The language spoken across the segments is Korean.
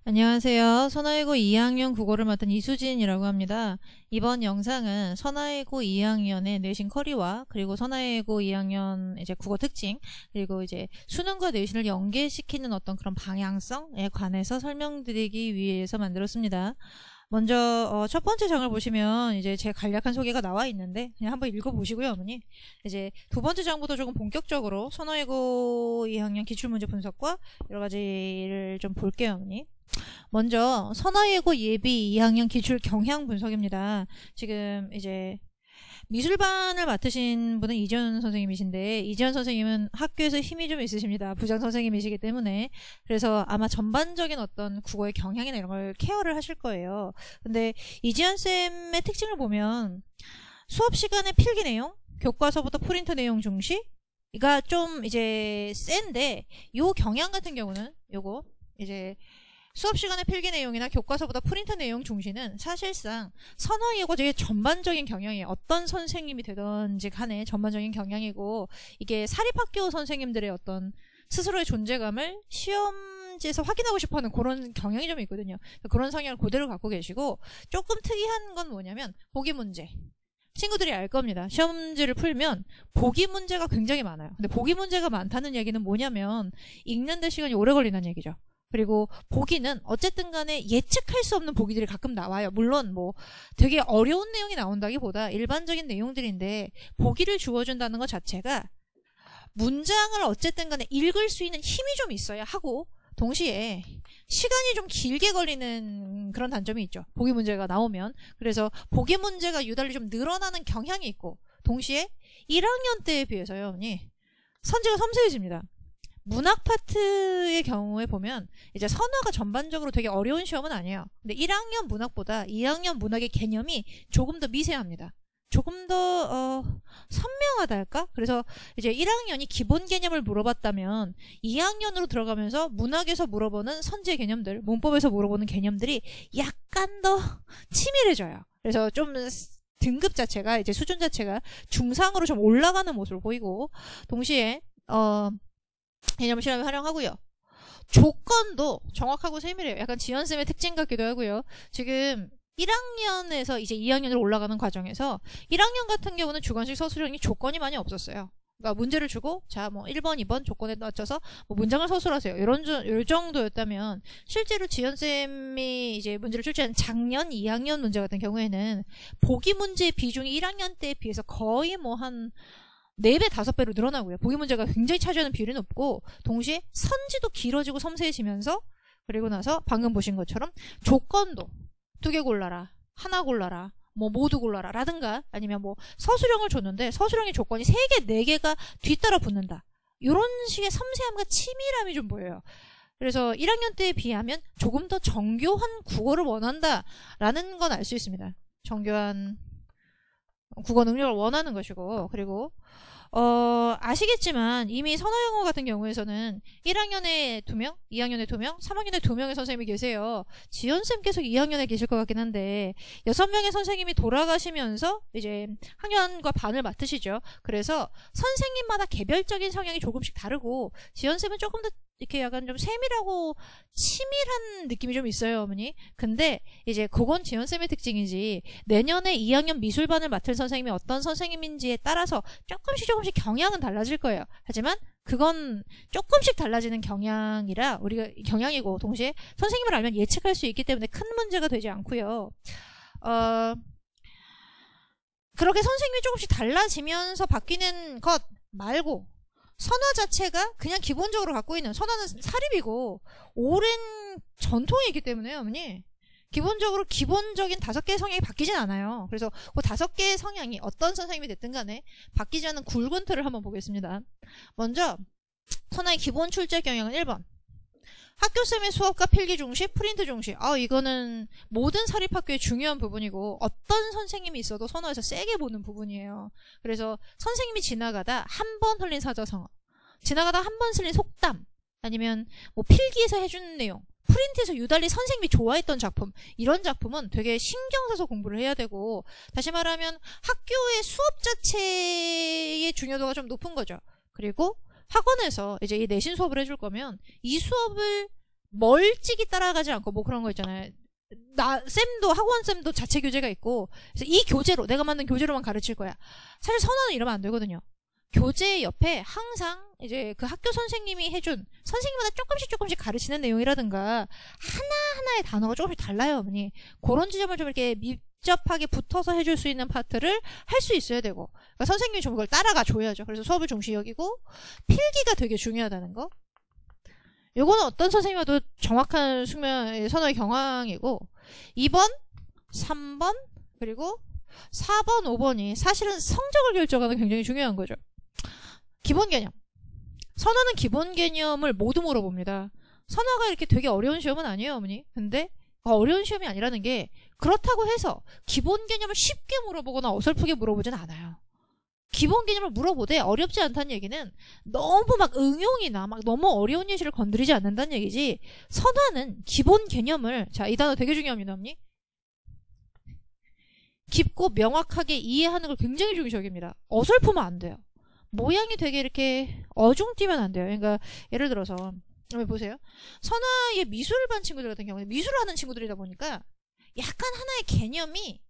안녕하세요. 선화외고 2학년 국어를 맡은 이수진이라고 합니다. 이번 영상은 선화외고 2학년의 내신 커리와 그리고 선화외고 2학년 이제 국어 특징 그리고 이제 수능과 내신을 연계시키는 어떤 그런 방향성에 관해서 설명드리기 위해서 만들었습니다. 먼저 첫 번째 장을 보시면 이제 제 간략한 소개가 나와 있는데 그냥 한번 읽어보시고요, 어머니. 이제 두 번째 장부터 조금 본격적으로 선화외고 2학년 기출문제 분석과 여러 가지를 좀 볼게요, 어머니. 먼저 선화외고 예비 2학년 기출 경향 분석입니다. 지금 이제 미술반을 맡으신 분은 이재현 선생님이신데, 이재현 선생님은 학교에서 힘이 좀 있으십니다. 부장 선생님이시기 때문에. 그래서 아마 전반적인 어떤 국어의 경향이나 이런 걸 케어를 하실 거예요. 근데 이재현 쌤의 특징을 보면 수업 시간에 필기 내용, 교과서부터 프린트 내용 중시가 좀 이제 센데, 요 경향 같은 경우는 요거 이제 수업 시간의 필기 내용이나 교과서보다 프린트 내용 중시는 사실상 선화외고의 전반적인 경향이에요. 어떤 선생님이 되든지 간에 전반적인 경향이고, 이게 사립학교 선생님들의 어떤 스스로의 존재감을 시험지에서 확인하고 싶어하는 그런 경향이 좀 있거든요. 그런 성향을 그대로 갖고 계시고, 조금 특이한 건 뭐냐면 보기 문제. 친구들이 알 겁니다. 시험지를 풀면 보기 문제가 굉장히 많아요. 근데 보기 문제가 많다는 얘기는 뭐냐면 읽는 데 시간이 오래 걸린다는 얘기죠. 그리고 보기는 어쨌든 간에 예측할 수 없는 보기들이 가끔 나와요. 물론 뭐 되게 어려운 내용이 나온다기보다 일반적인 내용들인데, 보기를 주어준다는 것 자체가 문장을 어쨌든 간에 읽을 수 있는 힘이 좀 있어야 하고, 동시에 시간이 좀 길게 걸리는 그런 단점이 있죠. 보기 문제가 나오면. 그래서 보기 문제가 유달리 좀 늘어나는 경향이 있고, 동시에 1학년 때에 비해서요, 언니, 선지가 섬세해집니다. 문학 파트의 경우에 보면 이제 선화가 전반적으로 되게 어려운 시험은 아니에요. 근데 1학년 문학보다 2학년 문학의 개념이 조금 더 미세합니다. 조금 더 선명하다 할까? 그래서 이제 1학년이 기본 개념을 물어봤다면 2학년으로 들어가면서 문학에서 물어보는 선지의 개념들, 문법에서 물어보는 개념들이 약간 더 치밀해져요. 그래서 좀 등급 자체가, 이제 수준 자체가 중상으로 좀 올라가는 모습을 보이고, 동시에 개념 실험에 활용하고요. 조건도 정확하고 세밀해요. 약간 지연쌤의 특징 같기도 하고요. 지금 1학년에서 이제 2학년으로 올라가는 과정에서 1학년 같은 경우는 주관식 서술형이 조건이 많이 없었어요. 그러니까 문제를 주고 자 뭐 1번, 2번 조건에 맞춰서 뭐 문장을 서술하세요. 요 정도였다면, 실제로 지연쌤이 이제 문제를 출제한 작년 2학년 문제 같은 경우에는 보기 문제의 비중이 1학년 때에 비해서 거의 뭐 한 4배, 5배로 늘어나고요. 보기 문제가 굉장히 차지하는 비율이 높고, 동시에 선지도 길어지고 섬세해지면서, 그리고 나서 방금 보신 것처럼 조건도 2개 골라라, 하나 골라라, 뭐 모두 골라라 라든가, 아니면 뭐 서술형을 줬는데 서술형의 조건이 3개, 4개가 뒤따라 붙는다. 이런 식의 섬세함과 치밀함이 좀 보여요. 그래서 1학년 때에 비하면 조금 더 정교한 국어를 원한다라는 건 알 수 있습니다. 정교한 국어 능력을 원하는 것이고, 그리고 아시겠지만 이미 선화영어 같은 경우에서는 1학년에 2명, 2학년에 2명, 3학년에 2명의 선생님이 계세요. 지연쌤께서 2학년에 계실 것 같긴 한데 6명의 선생님이 돌아가시면서 이제 학년과 반을 맡으시죠. 그래서 선생님마다 개별적인 성향이 조금씩 다르고, 지연쌤은 조금 더 이렇게 약간 좀 세밀하고 치밀한 느낌이 좀 있어요, 어머니. 근데 이제 그건 지연쌤의 특징이지, 내년에 2학년 미술반을 맡을 선생님이 어떤 선생님인지에 따라서 조금씩 경향은 달라질 거예요. 하지만 그건 조금씩 달라지는 경향이라, 우리가 경향이고, 동시에 선생님을 알면 예측할 수 있기 때문에 큰 문제가 되지 않고요. 그렇게 선생님이 조금씩 달라지면서 바뀌는 것 말고, 선화 자체가 그냥 기본적으로 갖고 있는, 선화는 사립이고 오랜 전통이 있기 때문에 어머니, 기본적으로 기본적인 5개의 성향이 바뀌진 않아요. 그래서 그 5개의 성향이 어떤 선생님이 됐든 간에 바뀌지 않는 굵은 틀을 한번 보겠습니다. 먼저 선화의 기본 출제 경향은 1번. 학교쌤의 수업과 필기 중시, 프린트 중시. 이거는 모든 사립학교의 중요한 부분이고, 어떤 선생님이 있어도 선호해서 세게 보는 부분이에요. 그래서 선생님이 지나가다 한 번 흘린 사자성어, 지나가다 한 번 흘린 속담, 아니면 뭐 필기에서 해주는 내용, 프린트에서 유달리 선생님이 좋아했던 작품, 이런 작품은 되게 신경 써서 공부를 해야 되고, 다시 말하면 학교의 수업 자체의 중요도가 좀 높은 거죠. 그리고 학원에서 이제 이 내신 수업을 해줄 거면 이 수업을 멀찍이 따라가지 않고 뭐 그런 거 있잖아요. 학원 쌤도 자체 교재가 있고, 그래서 이 교재로, 내가 만든 교재로만 가르칠 거야. 사실 선언은 이러면 안 되거든요. 교재 옆에 항상 이제 그 학교 선생님이 해준, 선생님마다 조금씩 가르치는 내용이라든가 하나하나의 단어가 조금씩 달라요, 어머니. 그런 지점을 좀 이렇게 밀접하게 붙어서 해줄 수 있는 파트를 할 수 있어야 되고, 그러니까 선생님이 좀 그걸 따라가 줘야죠. 그래서 수업을 중시 여기고, 필기가 되게 중요하다는 거. 요거는 어떤 선생님이 와도 정확한 선호의 경황이고, 2번, 3번, 그리고 4번, 5번이 사실은 성적을 결정하는 굉장히 중요한 거죠. 기본 개념. 선호는 기본 개념을 모두 물어봅니다. 선호가 이렇게 되게 어려운 시험은 아니에요, 어머니. 근데 어려운 시험이 아니라는 게, 그렇다고 해서 기본 개념을 쉽게 물어보거나 어설프게 물어보진 않아요. 기본 개념을 물어보되 어렵지 않다는 얘기는 너무 막 응용이나 막 너무 어려운 예시를 건드리지 않는다는 얘기지, 선화는 기본 개념을, 자, 이 단어 되게 중요합니다, 어머니. 깊고 명확하게 이해하는 걸 굉장히 중요시 여깁니다. 어설프면 안 돼요. 모양이 되게 이렇게 어중뛰면 안 돼요. 그러니까 예를 들어서 보세요. 선화의 미술반 친구들 같은 경우는 미술을 하는 친구들이다 보니까 약간 하나의 개념이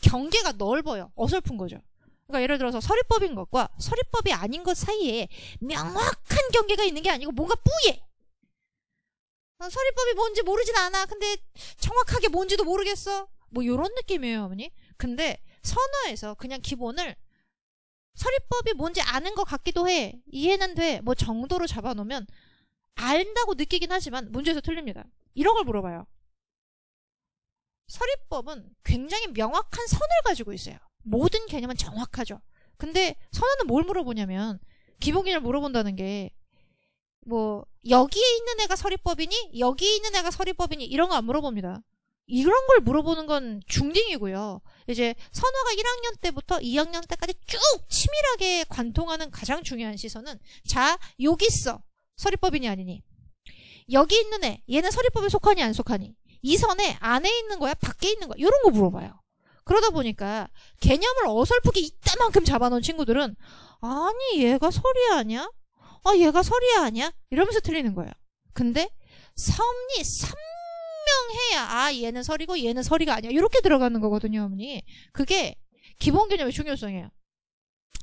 경계가 넓어요. 어설픈 거죠. 그러니까 예를 들어서 서리법인 것과 서리법이 아닌 것 사이에 명확한 경계가 있는 게 아니고 뭔가 뿌예. 서리법이 뭔지 모르진 않아. 근데 정확하게 뭔지도 모르겠어. 뭐 이런 느낌이에요, 어머니. 근데 선화에서 그냥 기본을 서리법이 뭔지 아는 것 같기도 해. 이해는 돼. 뭐 정도로 잡아놓으면 안다고 느끼긴 하지만 문제에서 틀립니다. 이런 걸 물어봐요. 서리법은 굉장히 명확한 선을 가지고 있어요. 모든 개념은 정확하죠. 근데 선화는 뭘 물어보냐면, 기본 개념을 물어본다는 게 뭐 여기에 있는 애가 서리법이니 여기 있는 애가 서리법이니 이런 거 안 물어봅니다. 이런 걸 물어보는 건 중딩이고요. 이제 선화가 1학년 때부터 2학년 때까지 쭉 치밀하게 관통하는 가장 중요한 시선은, 자, 여기 있어. 서리법이니 아니니. 여기 있는 애, 얘는 서리법에 속하니 안 속하니. 이 선에 안에 있는 거야 밖에 있는 거야. 이런 거 물어봐요. 그러다 보니까 개념을 어설프게 이따만큼 잡아놓은 친구들은, 아니 얘가 서리 아니야? 아 얘가 서리 아니야? 이러면서 틀리는 거예요. 근데 선이 선명해야 아 얘는 서리고 얘는 서리가 아니야, 이렇게 들어가는 거거든요, 어머니. 그게 기본 개념의 중요성이에요.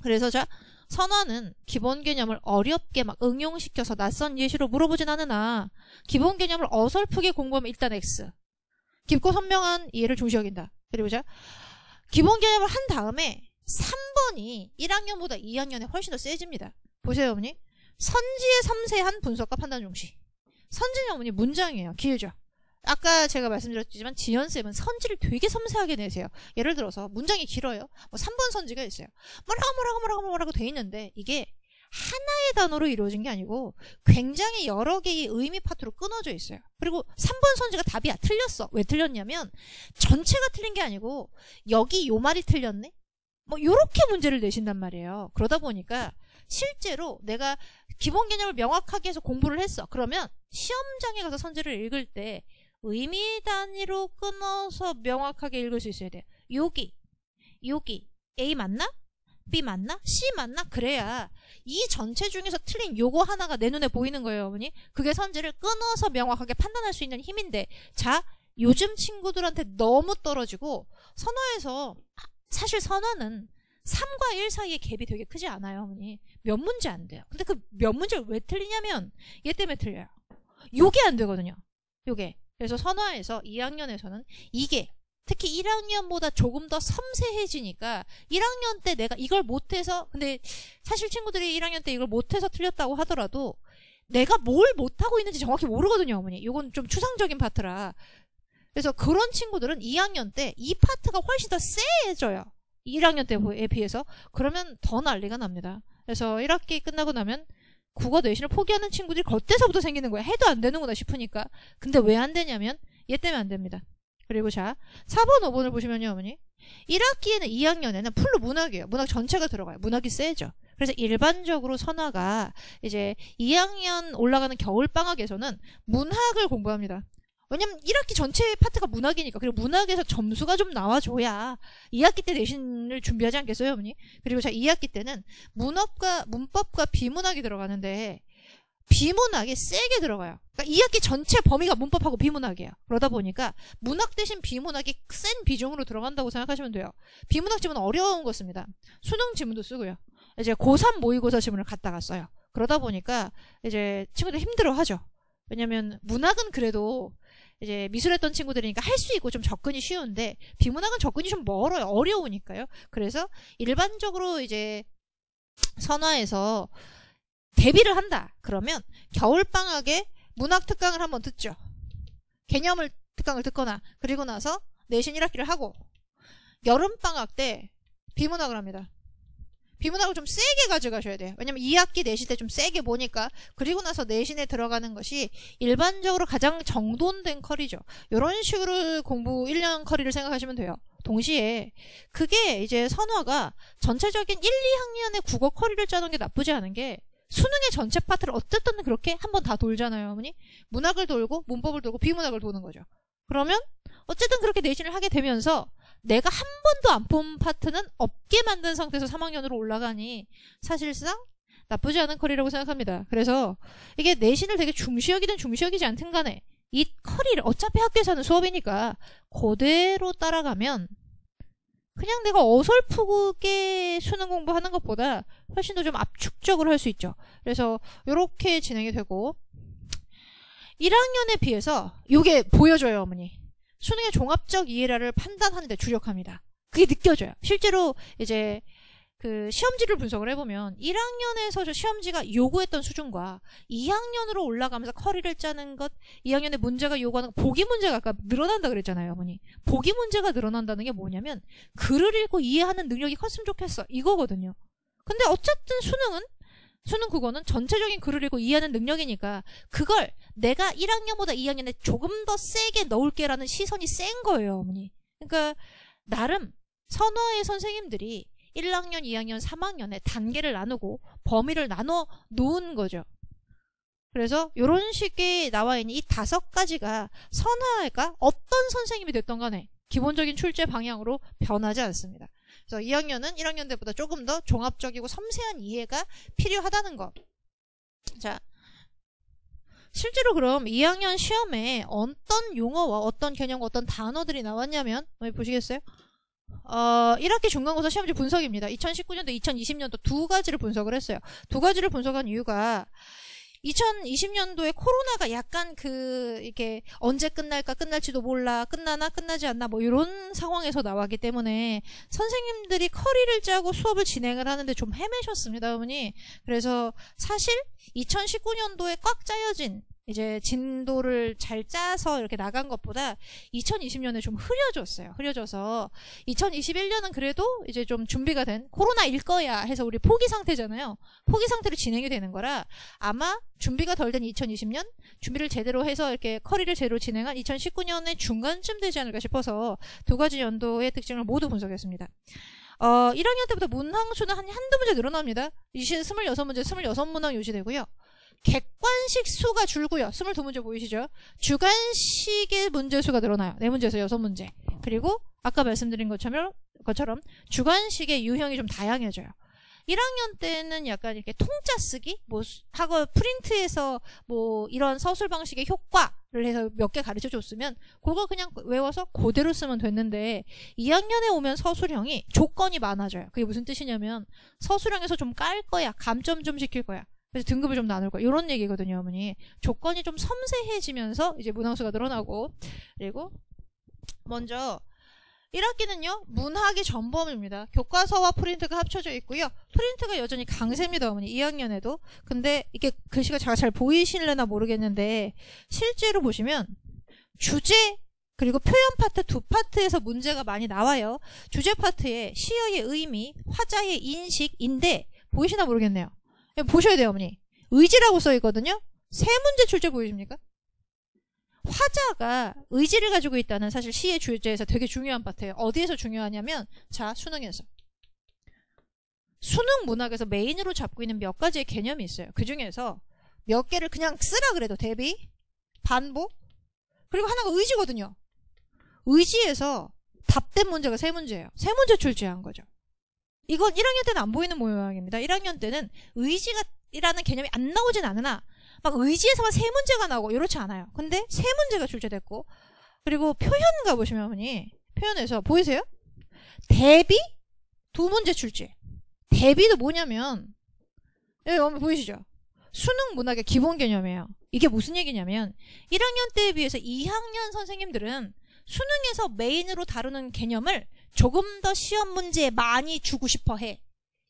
그래서 자, 선화는 기본 개념을 어렵게 막 응용시켜서 낯선 예시로 물어보진 않으나 기본 개념을 어설프게 공부하면 일단 X. 깊고 선명한 이해를 중시 여긴다. 그리고 자, 기본 개념을 한 다음에 3번이 1학년보다 2학년에 훨씬 더 세집니다. 보세요, 어머니. 선지의 섬세한 분석과 판단 중시. 선지는 어머니 문장이에요. 길죠. 아까 제가 말씀드렸지만 지연쌤은 선지를 되게 섬세하게 내세요. 예를 들어서 문장이 길어요. 뭐 3번 선지가 있어요. 뭐라고 돼 있는데 이게 하나의 단어로 이루어진 게 아니고 굉장히 여러 개의 의미 파트로 끊어져 있어요. 그리고 3번 선지가 답이야. 틀렸어. 왜 틀렸냐면 전체가 틀린 게 아니고 여기 요 말이 틀렸네? 뭐 요렇게 문제를 내신단 말이에요. 그러다 보니까 실제로 내가 기본 개념을 명확하게 해서 공부를 했어. 그러면 시험장에 가서 선지를 읽을 때 의미 단위로 끊어서 명확하게 읽을 수 있어야 돼. 여기 A 맞나? B 맞나? C 맞나? 그래야 이 전체 중에서 틀린 요거 하나가 내 눈에 보이는 거예요, 어머니. 그게 선지를 끊어서 명확하게 판단할 수 있는 힘인데, 자, 요즘 친구들한테 너무 떨어지고, 선화에서 사실 선화는 3과 1 사이의 갭이 되게 크지 않아요, 어머니. 몇 문제 안 돼요. 근데 그 몇 문제를 왜 틀리냐면 얘 때문에 틀려요. 요게 안 되거든요. 요게. 그래서 선화에서 2학년에서는 이게 특히 1학년보다 조금 더 섬세해지니까 1학년 때 내가 이걸 못해서, 근데 사실 친구들이 1학년 때 이걸 못해서 틀렸다고 하더라도 내가 뭘 못하고 있는지 정확히 모르거든요, 어머니. 이건 좀 추상적인 파트라. 그래서 그런 친구들은 2학년 때 이 파트가 훨씬 더 세져요. 1학년 때에 비해서. 그러면 더 난리가 납니다. 그래서 1학기 끝나고 나면 국어 내신을 포기하는 친구들이 그때서부터 생기는 거야. 해도 안 되는구나 싶으니까. 근데 왜 안 되냐면 얘 때문에 안 됩니다. 그리고 자, 4번, 5번을 보시면요, 어머니. 1학기에는 2학년에는 풀로 문학이에요. 문학 전체가 들어가요. 문학이 세죠. 그래서 일반적으로 선화가 이제 2학년 올라가는 겨울방학에서는 문학을 공부합니다. 왜냐면 1학기 전체 파트가 문학이니까. 그리고 문학에서 점수가 좀 나와줘야 2학기 때 내신을 준비하지 않겠어요, 어머니? 그리고 자, 2학기 때는 문법과 비문학이 들어가는데 비문학이 세게 들어가요. 그러니까 2학기 전체 범위가 문법하고 비문학이에요. 그러다 보니까 문학 대신 비문학이 센 비중으로 들어간다고 생각하시면 돼요. 비문학 지문은 어려운 거 씁니다. 수능 지문도 쓰고요. 이제 고3 모의고사 지문을 갖다가 써요. 그러다 보니까 이제 친구들 힘들어하죠. 왜냐면 문학은 그래도 이제 미술했던 친구들이니까 할 수 있고 좀 접근이 쉬운데 비문학은 접근이 좀 멀어요. 어려우니까요. 그래서 일반적으로 이제 선화에서 대비를 한다. 그러면 겨울방학에 문학 특강을 한번 듣죠. 개념을 특강을 듣거나 그리고 나서 내신 1학기를 하고 여름방학 때 비문학을 합니다. 비문학을 좀 세게 가져가셔야 돼요. 왜냐면 2학기 내신 때 좀 세게 보니까 그리고 나서 내신에 들어가는 것이 일반적으로 가장 정돈된 컬이죠. 이런 식으로 공부 1년 컬이를 생각하시면 돼요. 동시에 그게 이제 선화가 전체적인 1, 2학년의 국어 컬이를 짜는 게 나쁘지 않은 게 수능의 전체 파트를 어쨌든 그렇게 한번 다 돌잖아요, 어머니. 문학을 돌고 문법을 돌고 비문학을 도는 거죠. 그러면 어쨌든 그렇게 내신을 하게 되면서 내가 한 번도 안 본 파트는 없게 만든 상태에서 3학년으로 올라가니 사실상 나쁘지 않은 컬이라고 생각합니다. 그래서 이게 내신을 되게 중시 여기든 중시 여기지 않든 간에 이 컬이를 어차피 학교에서 하는 수업이니까 그대로 따라가면 그냥 내가 어설프게 수능 공부하는 것보다 훨씬 더 좀 압축적으로 할 수 있죠. 그래서 이렇게 진행이 되고 1학년에 비해서 이게 보여줘요, 어머니. 수능의 종합적 이해라를 판단하는 데 주력합니다. 그게 느껴져요. 실제로 이제 그 시험지를 분석을 해보면 1학년에서 저 시험지가 요구했던 수준과 2학년으로 올라가면서 커리를 짜는 것, 2학년에 문제가 요구하는 보기 문제가 아까 늘어난다 그랬잖아요, 어머니. 보기 문제가 늘어난다는 게 뭐냐면 글을 읽고 이해하는 능력이 컸으면 좋겠어. 이거거든요. 근데 어쨌든 수능 국어는 전체적인 글을 읽고 이해하는 능력이니까 그걸 내가 1학년보다 2학년에 조금 더 세게 넣을게라는 시선이 센 거예요, 어머니. 그러니까 나름 선화의 선생님들이 1학년, 2학년, 3학년에 단계를 나누고 범위를 나눠 놓은 거죠. 그래서 이런 식의 나와 있는 이 5가지가 선화가 어떤 선생님이 됐던 간에 기본적인 출제 방향으로 변하지 않습니다. 그래서 2학년은 1학년 때보다 조금 더 종합적이고 섬세한 이해가 필요하다는 것. 자, 실제로 그럼 2학년 시험에 어떤 용어와 어떤 개념과 어떤 단어들이 나왔냐면 보시겠어요? 1학기 중간고사 시험지 분석입니다. 2019년도, 2020년도 2가지를 분석을 했어요. 2가지를 분석한 이유가 2020년도에 코로나가 약간 이게 언제 끝날까, 끝날지도 몰라, 끝나나, 끝나지 않나, 뭐 이런 상황에서 나왔기 때문에 선생님들이 커리를 짜고 수업을 진행을 하는데 좀 헤매셨습니다, 어머니. 그래서 사실 2019년도에 꽉 짜여진 이제 진도를 잘 짜서 이렇게 나간 것보다 2020년에 좀 흐려졌어요. 흐려져서 2021년은 그래도 이제 좀 준비가 된 코로나일 거야 해서 우리 포기 상태잖아요. 포기 상태로 진행이 되는 거라 아마 준비가 덜 된 2020년 준비를 제대로 해서 이렇게 커리를 제대로 진행한 2019년의 중간쯤 되지 않을까 싶어서 2가지 연도의 특징을 모두 분석했습니다. 1학년 때부터 문항수는 한두 문제 늘어납니다. 26문제, 26문항 유지되고요. 객관식 수가 줄고요. 22문제 보이시죠? 주관식의 문제수가 늘어나요. 4문제에서 6문제. 그리고 아까 말씀드린 것처럼 주관식의 유형이 좀 다양해져요. 1학년 때는 약간 이렇게 통짜 쓰기, 하고 프린트에서 이런 서술 방식의 효과를 해서 몇 개 가르쳐 줬으면 그거 그냥 외워서 그대로 쓰면 됐는데 2학년에 오면 서술형이 조건이 많아져요. 그게 무슨 뜻이냐면 서술형에서 좀 깔 거야. 감점 좀 시킬 거야. 그래서 등급을 좀 나눌 거야. 이런 얘기거든요, 어머니. 조건이 좀 섬세해지면서 이제 문항수가 늘어나고, 그리고 먼저 1학기는요, 문학이 전범입니다. 교과서와 프린트가 합쳐져 있고요. 프린트가 여전히 강세입니다, 어머니. 2학년에도. 근데 이게 글씨가 잘 보이실래나 모르겠는데 실제로 보시면 주제 그리고 표현 파트 2파트에서 문제가 많이 나와요. 주제 파트에 시어의 의미, 화자의 인식인데 보이시나 모르겠네요. 보셔야 돼요, 어머니. 의지라고 써있거든요. 3문제 출제 보이십니까? 화자가 의지를 가지고 있다는 사실 시의 주제에서 되게 중요한 파트예요. 어디에서 중요하냐면 자, 수능에서. 수능 문학에서 메인으로 잡고 있는 몇 가지의 개념이 있어요. 그 중에서 몇 개를 그냥 쓰라 그래도 대비, 반복, 그리고 하나가 의지거든요. 의지에서 답된 문제가 3문제예요. 3문제 출제한 거죠. 이건 1학년 때는 안 보이는 모양입니다. 1학년 때는 의지라는 개념이 안 나오진 않으나 막 의지에서만 세 문제가 나오고 이렇지 않아요. 근데 세 문제가 출제됐고, 그리고 표현 가보시면 어머니, 표현에서 보이세요? 대비 두 문제 출제. 대비도 뭐냐면, 여기 어머니 보이시죠? 수능 문학의 기본 개념이에요. 이게 무슨 얘기냐면 1학년 때에 비해서 2학년 선생님들은 수능에서 메인으로 다루는 개념을 조금 더 시험 문제에 많이 주고 싶어 해.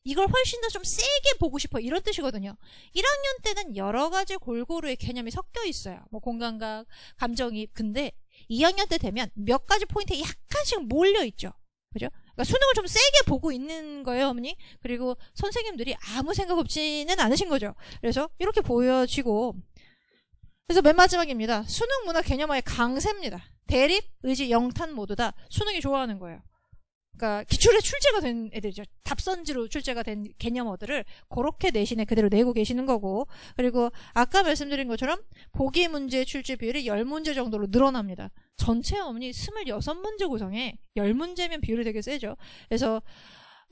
이걸 훨씬 더 좀 세게 보고 싶어, 이런 뜻이거든요. 1학년 때는 여러 가지 골고루의 개념이 섞여 있어요. 뭐 공감각, 감정이입. 근데 2학년 때 되면 몇 가지 포인트에 약간씩 몰려 있죠. 그죠? 그러니까 수능을 좀 세게 보고 있는 거예요, 어머니. 그리고 선생님들이 아무 생각 없지는 않으신 거죠. 그래서 이렇게 보여지고, 그래서 맨 마지막입니다. 수능 문화 개념화의 강세입니다. 대립, 의지, 영탄 모두 다 수능이 좋아하는 거예요. 그러니까 기출에 출제가 된 애들이죠. 답선지로 출제가 된 개념어들을 그렇게 내신에 그대로 내고 계시는 거고, 그리고 아까 말씀드린 것처럼 보기 문제 출제 비율이 10문제 정도로 늘어납니다. 전체 어머니 26문제 구성에 10문제면 비율이 되게 세죠. 그래서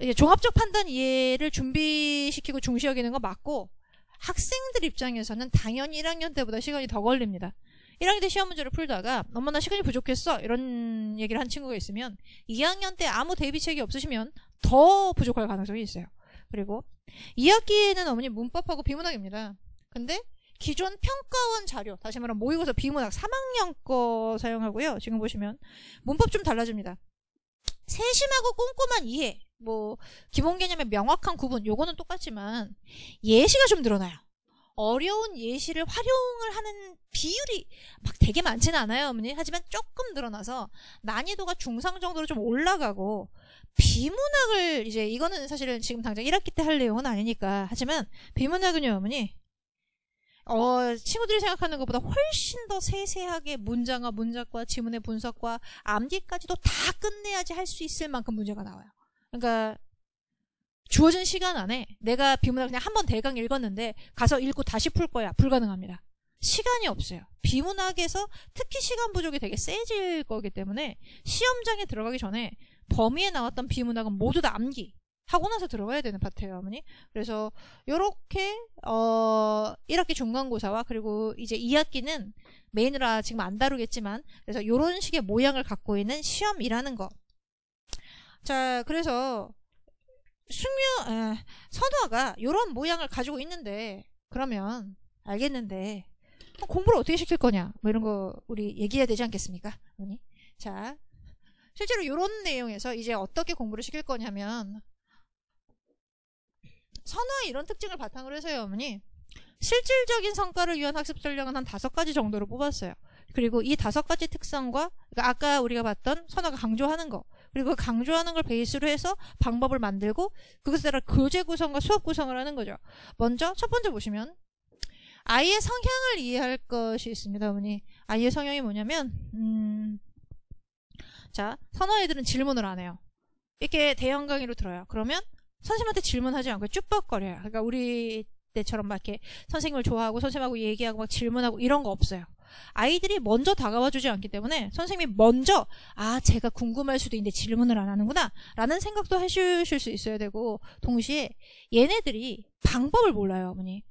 이제 종합적 판단 이해를 준비시키고 중시 여기는 거 맞고, 학생들 입장에서는 당연히 1학년 때보다 시간이 더 걸립니다. 1학년 때 시험 문제를 풀다가 엄마 나 시간이 부족했어 이런 얘기를 한 친구가 있으면 2학년 때 아무 대비책이 없으시면 더 부족할 가능성이 있어요. 그리고 2학기에는 어머니 문법하고 비문학입니다. 근데 기존 평가원 자료, 다시 말하면 모의고사 비문학 3학년 거 사용하고요. 지금 보시면 문법 좀 달라집니다. 세심하고 꼼꼼한 이해, 뭐 기본 개념의 명확한 구분, 요거는 똑같지만 예시가 좀 늘어나요. 어려운 예시를 활용을 하는 비율이 막 되게 많지는 않아요, 어머니. 하지만 조금 늘어나서 난이도가 중상 정도로 좀 올라가고, 비문학을 이제 이거는 사실은 지금 당장 1학기 때 할 내용은 아니니까, 하지만 비문학은요, 어머니, 친구들이 생각하는 것보다 훨씬 더 세세하게 문장과 문작과 지문의 분석과 암기까지도 다 끝내야지 할 수 있을 만큼 문제가 나와요. 그러니까 주어진 시간 안에 내가 비문학 그냥 한번 대강 읽었는데 가서 읽고 다시 풀 거야. 불가능합니다. 시간이 없어요. 비문학에서 특히 시간 부족이 되게 세질 거기 때문에 시험장에 들어가기 전에 범위에 나왔던 비문학은 모두 다 암기 하고 나서 들어가야 되는 파트예요, 어머니. 그래서 요렇게 1학기 중간고사와 그리고 이제 2학기는 메인으로 지금 안 다루겠지만, 그래서 요런 식의 모양을 갖고 있는 시험이라는 거. 자, 그래서 선화가 요런 모양을 가지고 있는데, 그러면 알겠는데 공부를 어떻게 시킬 거냐, 뭐 이런 거 우리 얘기해야 되지 않겠습니까, 어머니? 자, 실제로 요런 내용에서 이제 어떻게 공부를 시킬 거냐면, 선화의 이런 특징을 바탕으로 해서요, 어머니, 실질적인 성과를 위한 학습 전략은 한 5가지 정도로 뽑았어요. 그리고 이 5가지 특성과, 그러니까 아까 우리가 봤던 선화가 강조하는 거, 그리고 강조하는 걸 베이스로 해서 방법을 만들고 그것에 따라 교재 구성과 수업 구성을 하는 거죠. 먼저 첫 번째 보시면 아이의 성향을 이해할 것이 있습니다, 어머니. 아이의 성향이 뭐냐면, 자, 선화 애들은 질문을 안 해요. 이렇게 대형 강의로 들어요. 그러면 선생님한테 질문하지 않고 쭈뼛거려요. 그러니까 우리 때처럼 막 이렇게 선생님을 좋아하고 선생님하고 얘기하고 막 질문하고 이런 거 없어요. 아이들이 먼저 다가와 주지 않기 때문에 선생님이 먼저 제가 궁금할 수도 있는데 질문을 안 하는구나 라는 생각도 하실 수 있어야 되고, 동시에 얘네들이 방법을 몰라요, 어머니.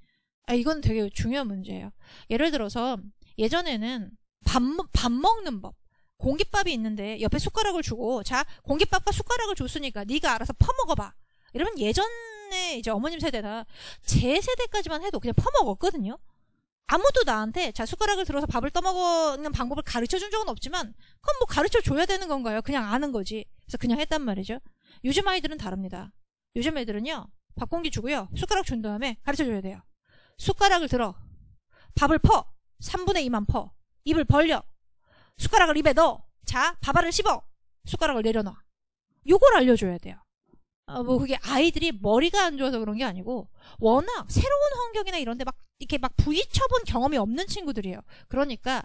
이건 되게 중요한 문제예요. 예를 들어서 예전에는 밥 먹는 법, 공깃밥이 있는데 옆에 숟가락을 주고, 자, 공깃밥과 숟가락을 줬으니까 네가 알아서 퍼먹어봐, 이러면 예전에 이제 어머님 세대나 제 세대까지만 해도 그냥 퍼먹었거든요. 아무도 나한테 자, 숟가락을 들어서 밥을 떠먹는 방법을 가르쳐준 적은 없지만 그건 뭐 가르쳐줘야 되는 건가요? 그냥 아는 거지. 그래서 그냥 했단 말이죠. 요즘 아이들은 다릅니다. 요즘 애들은요, 밥공기 주고요, 숟가락 준 다음에 가르쳐줘야 돼요. 숟가락을 들어, 밥을 퍼, 3분의 2만 퍼, 입을 벌려, 숟가락을 입에 넣어, 자, 밥알을 씹어, 숟가락을 내려놔. 요걸 알려줘야 돼요. 뭐 그게 아이들이 머리가 안 좋아서 그런 게 아니고 워낙 새로운 환경이나 이런 데 막 이렇게 막 부딪혀본 경험이 없는 친구들이에요. 그러니까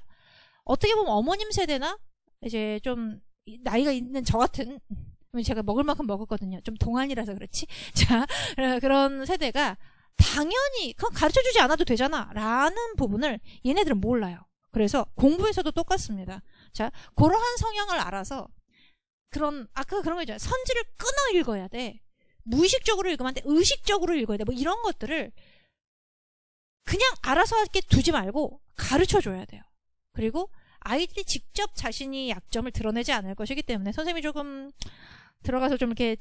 어떻게 보면 어머님 세대나 이제 좀 나이가 있는 저 같은, 제가 먹을 만큼 먹었거든요. 좀 동안이라서 그렇지. 자, 그런 세대가 당연히 그건 가르쳐주지 않아도 되잖아 라는 부분을 얘네들은 몰라요. 그래서 공부에서도 똑같습니다. 자, 그러한 성향을 알아서 아까 그런 거 있잖아요. 선지를 끊어 읽어야 돼. 무의식적으로 읽으면 안 돼. 의식적으로 읽어야 돼. 뭐 이런 것들을 그냥 알아서 하게 두지 말고 가르쳐줘야 돼요. 그리고 아이들이 직접 자신이 약점을 드러내지 않을 것이기 때문에 선생님이 조금 들어가서 좀 이렇게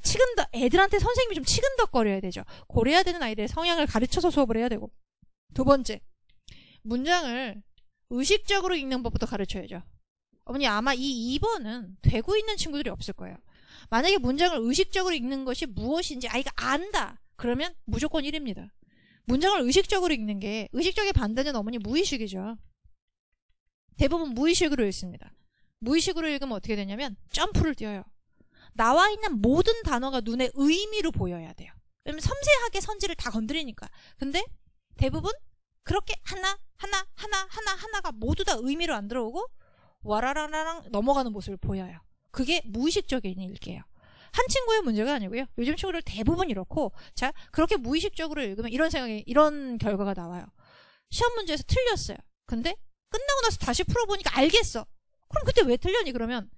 애들한테 선생님이 좀 치근덕거려야 되죠. 고려해야 되는 아이들의 성향을 가르쳐서 수업을 해야 되고. 두 번째, 문장을 의식적으로 읽는 법부터 가르쳐야죠. 어머니 아마 이 2번은 되고 있는 친구들이 없을 거예요. 만약에 문장을 의식적으로 읽는 것이 무엇인지 아이가 안다. 그러면 무조건 1입니다. 문장을 의식적으로 읽는 게 의식적의 반대는 어머니 무의식이죠. 대부분 무의식으로 읽습니다. 무의식으로 읽으면 어떻게 되냐면 점프를 뛰어요. 나와 있는 모든 단어가 눈에 의미로 보여야 돼요. 왜냐면 섬세하게 선지를 다 건드리니까. 근데 대부분 그렇게 하나가 모두 다 의미로 안 들어오고 와라라라랑 넘어가는 모습을 보여요. 그게 무의식적인 읽기예요. 한 친구의 문제가 아니고요. 요즘 친구들 대부분 이렇고, 자, 그렇게 무의식적으로 읽으면 이런 결과가 나와요. 시험 문제에서 틀렸어요. 근데 끝나고 나서 다시 풀어보니까 알겠어. 그럼 그때 왜 틀렸니? 그러면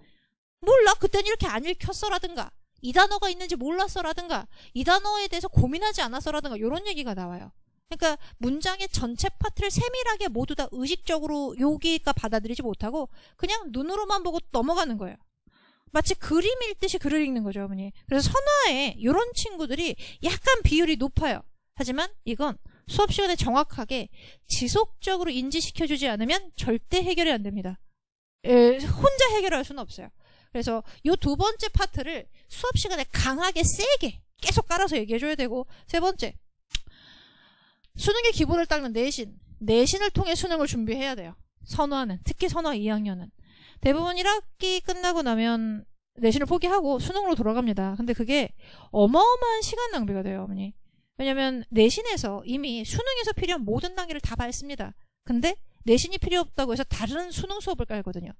몰라. 그때는 이렇게 안 읽혔어라든가, 이 단어가 있는지 몰랐어라든가, 이 단어에 대해서 고민하지 않았어라든가, 이런 얘기가 나와요. 그러니까 문장의 전체 파트를 세밀하게 모두 다 의식적으로 여기가 받아들이지 못하고 그냥 눈으로만 보고 넘어가는 거예요. 마치 그림 읽듯이 글을 읽는 거죠, 어머니. 그래서 선화에 이런 친구들이 약간 비율이 높아요. 하지만 이건 수업 시간에 정확하게 지속적으로 인지시켜주지 않으면 절대 해결이 안 됩니다. 혼자 해결할 수는 없어요. 그래서 이 두 번째 파트를 수업 시간에 강하게 세게 계속 깔아서 얘기해줘야 되고, 세 번째, 수능의 기본을 닦는 내신을 통해 수능을 준비해야 돼요. 선화는, 특히 선화 2학년은 대부분 1학기 끝나고 나면 내신을 포기하고 수능으로 돌아갑니다. 근데 그게 어마어마한 시간 낭비가 돼요, 어머니. 왜냐면 내신에서 이미 수능에서 필요한 모든 단계를 다 밟습니다. 근데 내신이 필요 없다고 해서 다른 수능 수업을 깔거든요.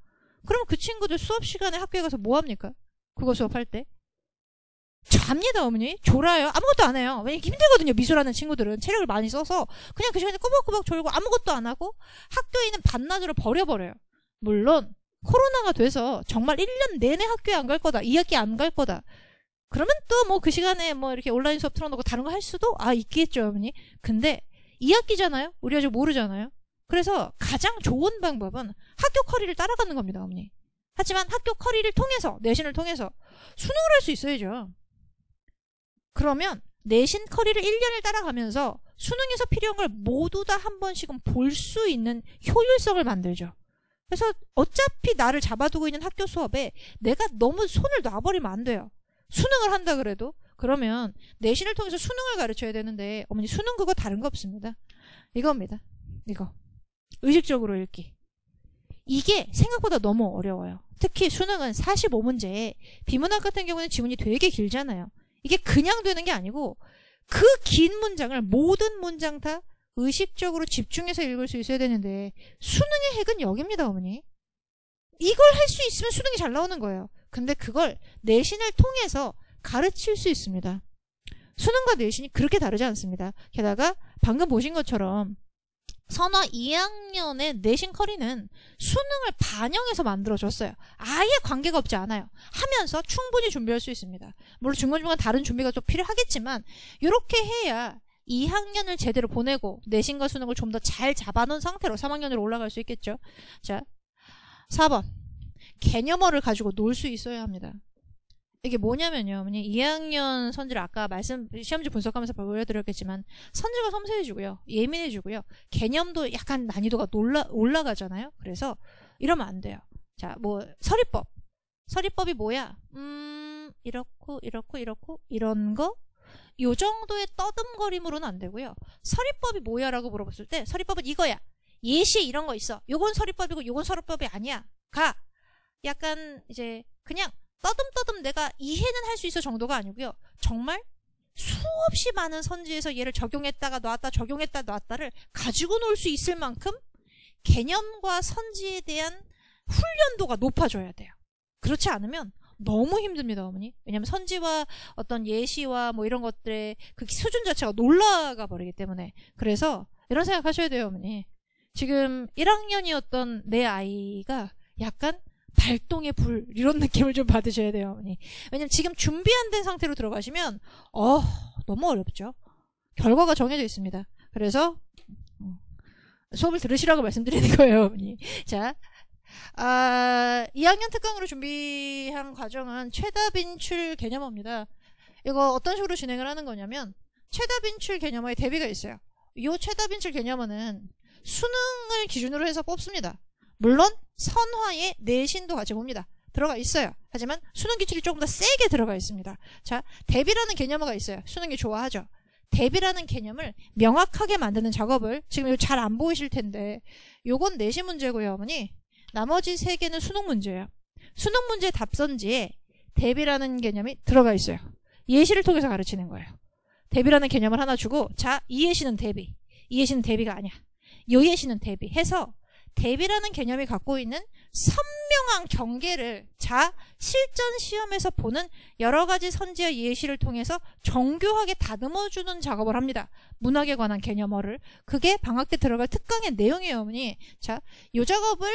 그럼 그 친구들 수업 시간에 학교에 가서 뭐 합니까? 국어 수업할 때? 잡니다, 어머니. 졸아요. 아무것도 안 해요. 왜냐면 힘들거든요. 미술하는 친구들은 체력을 많이 써서 그냥 그 시간에 꼬박꼬박 졸고 아무것도 안 하고 학교에 있는 반나절을 버려버려요. 물론 코로나가 돼서 정말 1년 내내 학교에 안 갈 거다, 2학기 안 갈 거다, 그러면 또 뭐 그 시간에 뭐 이렇게 온라인 수업 틀어놓고 다른 거 할 수도 있겠죠, 어머니. 근데 2학기잖아요. 우리 아직 모르잖아요. 그래서 가장 좋은 방법은 학교 커리를 따라가는 겁니다, 어머니. 하지만 학교 커리를 통해서, 내신을 통해서 수능을 할 수 있어야죠. 그러면 내신 커리를 1년을 따라가면서 수능에서 필요한 걸 모두 다 한 번씩은 볼 수 있는 효율성을 만들죠. 그래서 어차피 나를 잡아두고 있는 학교 수업에 내가 너무 손을 놔버리면 안 돼요. 수능을 한다 그래도. 그러면 내신을 통해서 수능을 가르쳐야 되는데 어머니 수능 그거 다른 거 없습니다. 이겁니다. 이거. 의식적으로 읽기. 이게 생각보다 너무 어려워요. 특히 수능은 45문제에 비문학 같은 경우는 지문이 되게 길잖아요. 이게 그냥 되는 게 아니고 그 긴 문장을 모든 문장 다 의식적으로 집중해서 읽을 수 있어야 되는데 수능의 핵은 여기입니다, 어머니. 이걸 할 수 있으면 수능이 잘 나오는 거예요. 근데 그걸 내신을 통해서 가르칠 수 있습니다. 수능과 내신이 그렇게 다르지 않습니다. 게다가 방금 보신 것처럼 선화 2학년의 내신 커리는 수능을 반영해서 만들어줬어요. 아예 관계가 없지 않아요. 하면서 충분히 준비할 수 있습니다. 물론 중간중간 다른 준비가 좀 필요하겠지만 이렇게 해야 2학년을 제대로 보내고 내신과 수능을 좀 더 잘 잡아놓은 상태로 3학년으로 올라갈 수 있겠죠. 자, 4번. 개념어를 가지고 놀 수 있어야 합니다. 이게 뭐냐면요, 어머니. 2학년 선지를 아까 시험지 분석하면서 보여드렸겠지만 선지가 섬세해지고요, 예민해지고요, 개념도 약간 난이도가 올라가잖아요. 그래서 이러면 안 돼요. 자, 뭐 서리법이 뭐야? 이렇고 이런 거? 요 정도의 떠듬거림으로는 안 되고요. 서리법이 뭐야? 라고 물어봤을 때 서리법은 이거야. 예시에 이런 거 있어. 요건 서리법이고 요건 서리법이 아니야. 약간 이제 그냥 떠듬떠듬 내가 이해는 할 수 있어 정도가 아니고요. 정말 수없이 많은 선지에서 얘를 적용했다가 놨다, 적용했다 놨다를 가지고 놀 수 있을 만큼 개념과 선지에 대한 훈련도가 높아져야 돼요. 그렇지 않으면 너무 힘듭니다, 어머니. 왜냐면 선지와 어떤 예시와 뭐 이런 것들의 그 수준 자체가 놀라가 버리기 때문에. 그래서 이런 생각하셔야 돼요, 어머니. 지금 1학년이었던 내 아이가 약간 발동의 불, 이런 느낌을 좀 받으셔야 돼요, 어머니. 왜냐면 지금 준비 안 된 상태로 들어가시면 너무 어렵죠. 결과가 정해져 있습니다. 그래서 수업을 들으시라고 말씀드리는 거예요, 어머니. 자, 2학년 특강으로 준비한 과정은 최다 빈출 개념어입니다. 이거 어떤 식으로 진행을 하는 거냐면 최다 빈출 개념어의 대비가 있어요. 이 최다 빈출 개념어는 수능을 기준으로 해서 뽑습니다. 물론 선화의 내신도 같이 봅니다. 들어가 있어요. 하지만 수능 기출이 조금 더 세게 들어가 있습니다. 자, 대비라는 개념어가 있어요. 수능이 좋아하죠. 대비라는 개념을 명확하게 만드는 작업을 지금 이거 잘 안 보이실 텐데 요건 내신 문제고요, 어머니. 나머지 3개는 수능 문제예요. 수능 문제 답선지에 대비라는 개념이 들어가 있어요. 예시를 통해서 가르치는 거예요. 대비라는 개념을 하나 주고 자, 이 예시는 대비. 이 예시는 대비가 아니야. 요 예시는 대비 해서 대비라는 개념이 갖고 있는 선명한 경계를 자, 실전 시험에서 보는 여러 가지 선지와 예시를 통해서 정교하게 다듬어주는 작업을 합니다. 문학에 관한 개념어를. 그게 방학 때 들어갈 특강의 내용이에요, 어머니. 자, 요 작업을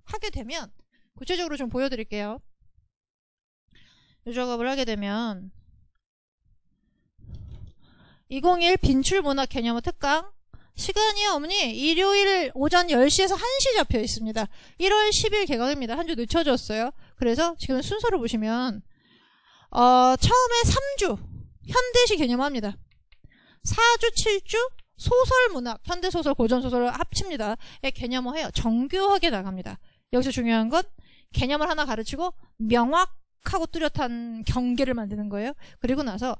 하게 되면 구체적으로 좀 보여드릴게요. 요 작업을 하게 되면 2021 빈출문학 개념어 특강 시간이요, 어머니. 일요일 오전 10시에서 1시 잡혀 있습니다. 1월 10일 개강입니다. 한 주 늦춰졌어요. 그래서 지금 순서를 보시면 처음에 3주 현대시 개념합니다. 4주 7주 소설문학, 현대소설, 고전소설을 합칩니다. 개념어 해요. 정교하게 나갑니다. 여기서 중요한 건 개념을 하나 가르치고 명확하고 뚜렷한 경계를 만드는 거예요. 그리고 나서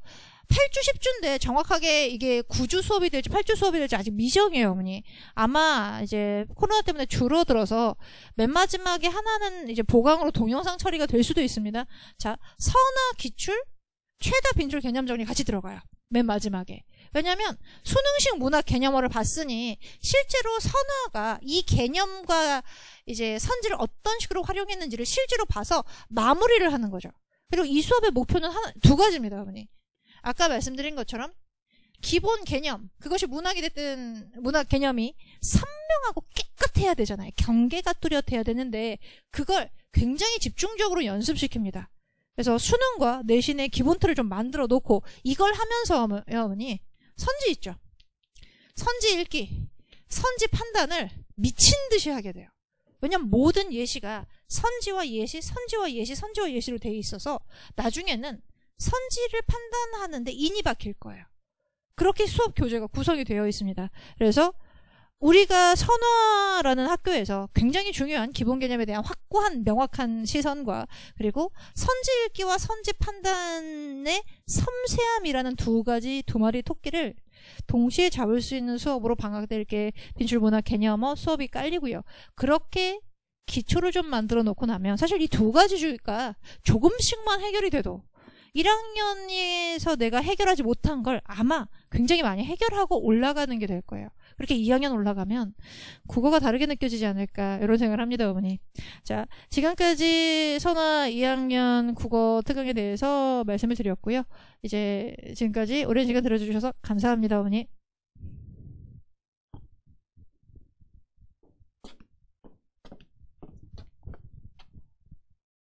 8주 10주인데 정확하게 이게 9주 수업이 될지 8주 수업이 될지 아직 미정이에요, 어머니. 아마 이제 코로나 때문에 줄어들어서 맨 마지막에 하나는 이제 보강으로 동영상 처리가 될 수도 있습니다. 자, 선화 기출 최다 빈출 개념 정리 같이 들어가요. 맨 마지막에. 왜냐면 수능식 문학 개념어를 봤으니 실제로 선화가 이 개념과 이제 선지를 어떤 식으로 활용했는지를 실제로 봐서 마무리를 하는 거죠. 그리고 이 수업의 목표는 두 가지입니다, 어머니. 아까 말씀드린 것처럼 기본 개념, 그것이 문학이 됐든 문학 개념이 선명하고 깨끗해야 되잖아요. 경계가 뚜렷해야 되는데 그걸 굉장히 집중적으로 연습시킵니다. 그래서 수능과 내신의 기본 틀을 좀 만들어 놓고 이걸 하면서 어머니 선지 있죠. 선지 읽기, 선지 판단을 미친 듯이 하게 돼요. 왜냐면 모든 예시가 선지와 예시, 선지와 예시, 선지와 예시로 되어 있어서 나중에는 선지를 판단하는데 인이 박힐 거예요. 그렇게 수업 교재가 구성이 되어 있습니다. 그래서 우리가 선화라는 학교에서 굉장히 중요한 기본 개념에 대한 확고한 명확한 시선과 그리고 선지 읽기와 선지 판단의 섬세함이라는 두 마리 토끼를 동시에 잡을 수 있는 수업으로 방학 때 이렇게 빈출문학 개념어 수업이 깔리고요. 그렇게 기초를 좀 만들어 놓고 나면 사실 이 두 가지 주가 조금씩만 해결이 돼도 1학년에서 내가 해결하지 못한 걸 아마 굉장히 많이 해결하고 올라가는 게 될 거예요. 그렇게 2학년 올라가면 국어가 다르게 느껴지지 않을까 이런 생각을 합니다, 어머니. 자, 지금까지 선화 2학년 국어 특강에 대해서 말씀을 드렸고요. 이제 지금까지 오랜 시간 들어주셔서 감사합니다, 어머니.